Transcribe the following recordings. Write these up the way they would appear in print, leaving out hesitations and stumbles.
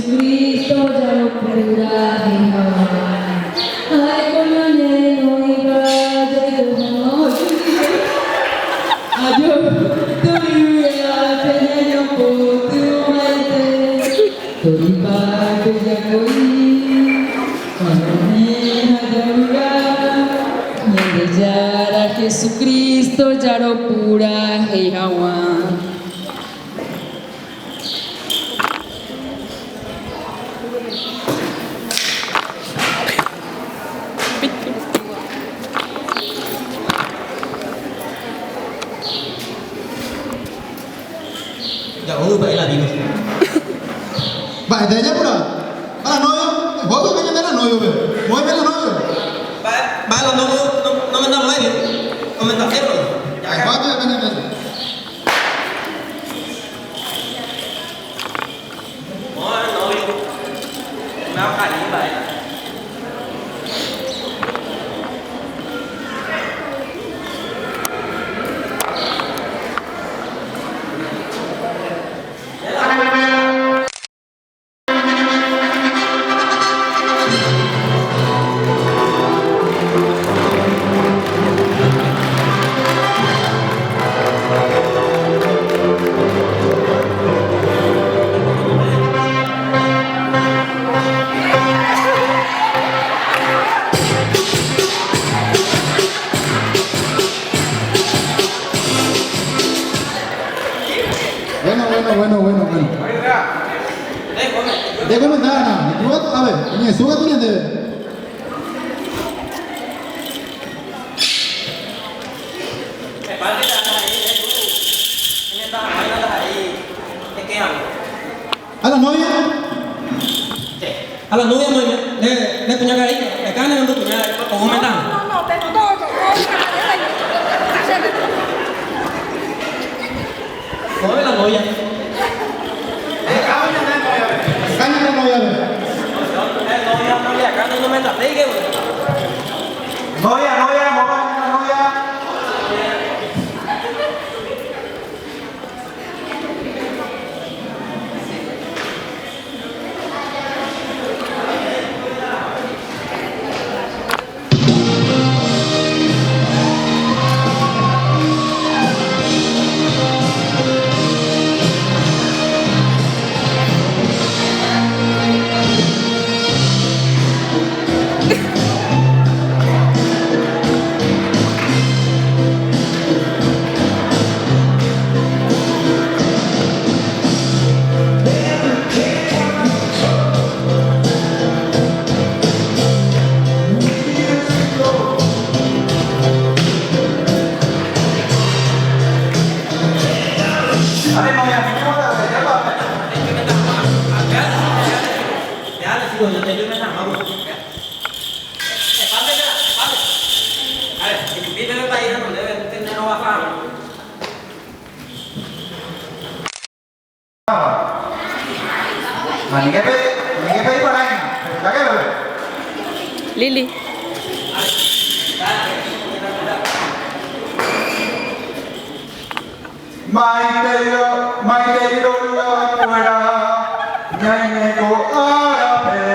Jesucristo ya lo perduraje jamás. Ay, con la neno y vaya y demás. Adiós, tu vida, pequeño por tu mente. Tu parte ya coí, cuando me adora. Y ya Jesucristo ya lo puraje jamás. Dạ ôi vậy là gì được? Vậy thế nhé bro. Là novio. Vos con ella era novio, ve. Muy bien la novio. Ba là nó mới năm mấy đi. Nó mới tập hết rồi. Dạ Vos dạ. te ven. Ôi nói đi. Nào phải như vậy. Bueno. De comentar, no. A ver, ni suba tu niente. A la novia. A la novia le punya cái cái cá này nó punya có hôm nay No, pero todo. có la novia. Caña la novia, ve. Novia cá nó mới tập đấy cái. Novia, novia. Ni que pedir para ahí. ¿La qué, bebé? Lili. Maite irola fuera, ñaineko árabe.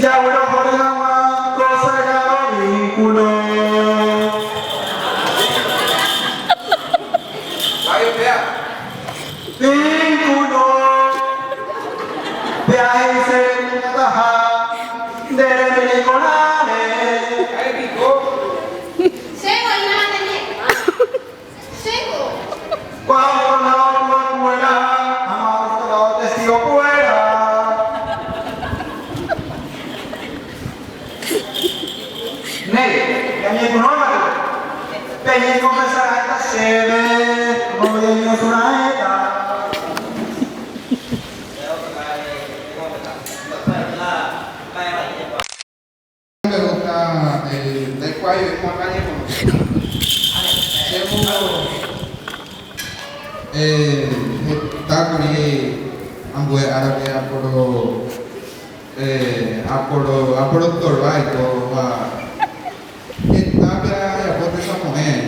Ya bueno por el agua, cosa ya vínculo. Ahí vea. Vínculo. Vea ese taja de Menicolane. Ahí pico. Cuando la agua muera, jamás los testigos fuera. Ney, ya me económico. Peña confesar a esta sede, como de Dios una eta. Me gusta el cuello de Juan Callejo. Está con ambué árabe aporo torbaito está que ya por esa mujer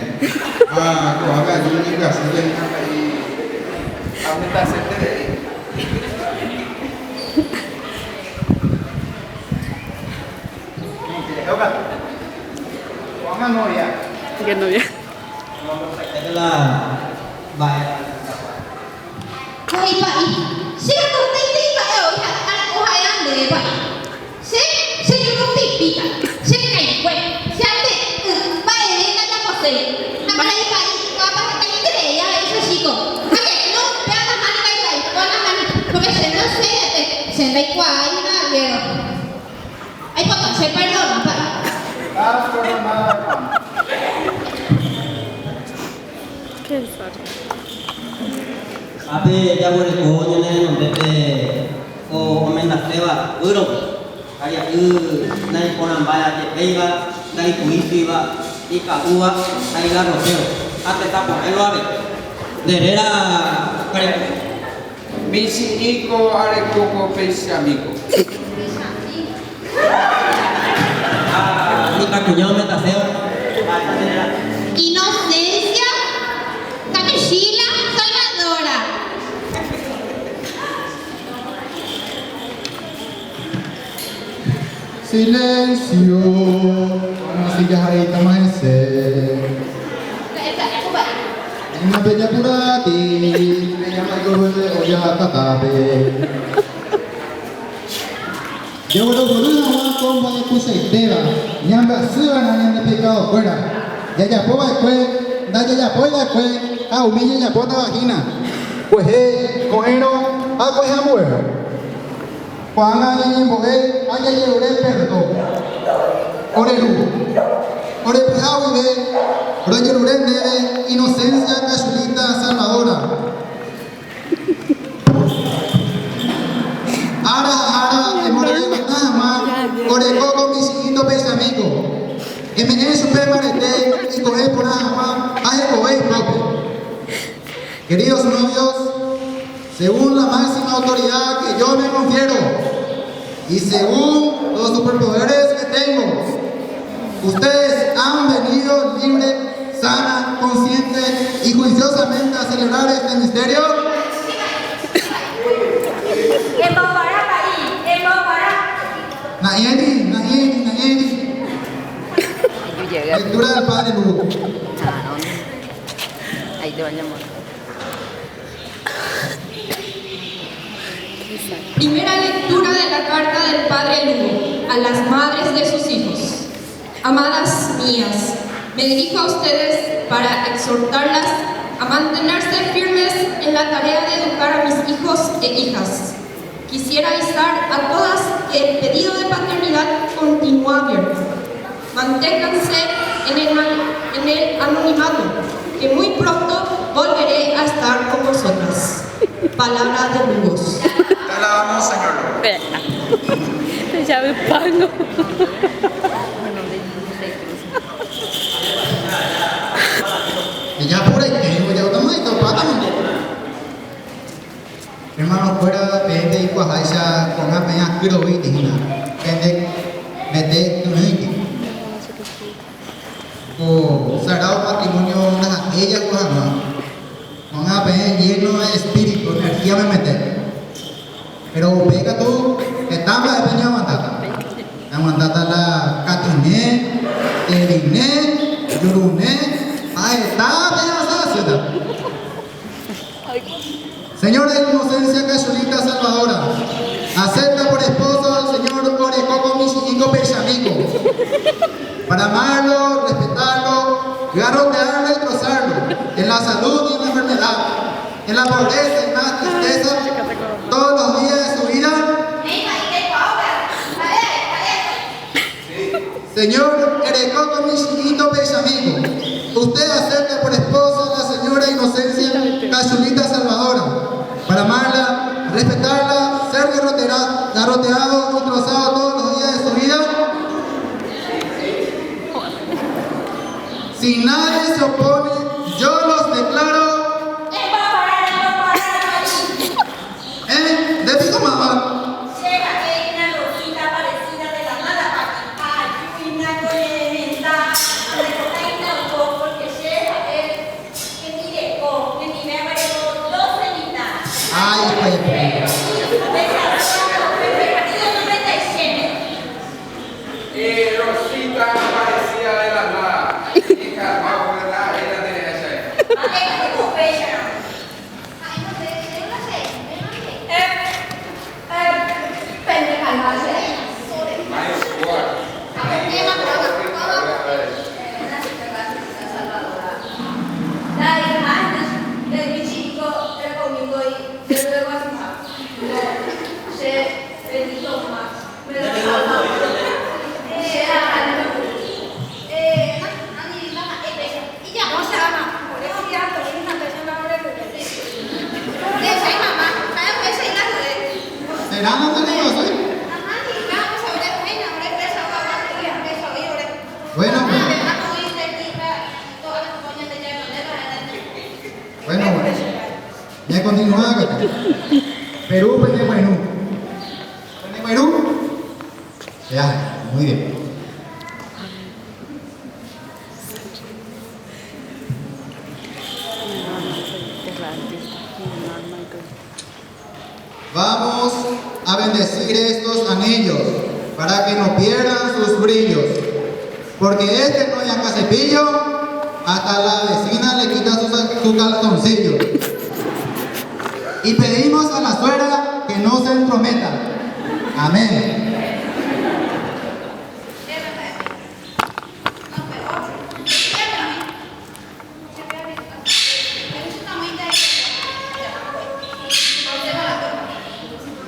como haga yo ni casi le ahí a mí está que novia. Esta es la vaya. Ay, pai. Siya ko titi pa hija, anak ko hayang de pai. Se yo no pipita. Se kai kwe. Se ate pai de na ko se. Na pai pai, pa ka ni de ya eso chico. Ake, no, vea la mano pai, con la mano. Porque se no se ate, se ve kwai na vero. Ay, pa se perdón, pai. Qué desastre. Ape ya por el coño ne no te o menda seva uro. Kaya nai konan baya te peiba, nai kuisiba, ika uva, nai garroteo. Ate tapo el ave. Derera kare. Misi iko are koko pesi amigo. Nika kuñao meta feo. Inocencia, Camila Salvadora. Silencio, como si ya ahí amanecer. En una bella purati, me llama el gobe de olla tatabe. Yo lo volví a como de puse itera, ñamba suba na ñamba pecado fuera. Ya poba kwe, da ya poba kwe, a humilla ya pota vagina. Pues coero, a pues amuero. Cuando alguien mujer, alguien ore perdón. Ore lu. Ore peawi de, ore lloré de inocencia casulita salvadora. Ara, emore de matama, ore coco mi siguiendo pensamiento. En super marete y coger por nada más, hay coger propio. Queridos novios, según la máxima autoridad que yo me confiero y según los superpoderes que tengo, ustedes han venido libre, sana, consciente y juiciosamente a celebrar este misterio. Nayeli. Lectura del Padre Lugo. Ahí te bañamos. Primera lectura de la carta del Padre Lugo a las madres de sus hijos. Amadas mías, me dirijo a ustedes para exhortarlas a mantenerse firmes en la tarea de educar a mis hijos e hijas. Quisiera avisar a todas que el pedido de paternidad continúa abierto. Manténganse en el anonimato, que muy pronto volveré a estar con vosotras. Palabra de Lugos. Te alabamos, Señor. Te llave pango. Y ya por ahí tengo, ya automático, pátame. Hermano, fuera de y cuajaisa con la peña quiero ver digna. Vete tu niño. O sagrado patrimonio una ella cuajama. Con la peña lleno de espíritu, energía me mete. Pero pega tú, estamos de peña mandata. La mandata la catiné, eliné, yuruné, ahí está, peña ciudad. Señora de Inocencia Casulita Salvadora, acepta por esposo al señor Orecoco Michiñico Peixamico, para amarlo, respetarlo, garrotearlo y trozarlo, en la salud y en la enfermedad, en la pobreza y más tristeza, todos los días de su vida. Señor Orecoco Michiñico Peixamico, usted acepta por esposo a la señora Inocencia Casulita Salvadora, para amarla, respetarla, ser garroteado y trozado todos los días de su vida. Si nadie se opone, yo los declaro. ¿De pico mamá? Ay, pues. Rosita aparecía de la nada. ¿Será no tenemos hoy? Bueno, pues. Bueno, ya continuamos. Perú, Perú. Perú. Ya, muy bien. Vamos a bendecir estos anillos para que no pierdan sus brillos, porque este no ya cepillo, hasta la vecina le quita su calzoncillo. Y pedimos a la suegra que no se entrometa. Amén.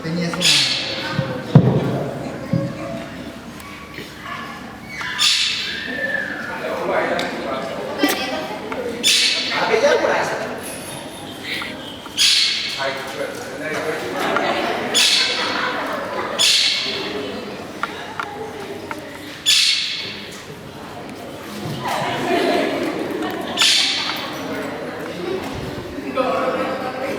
Tenía su Aquella por ahí.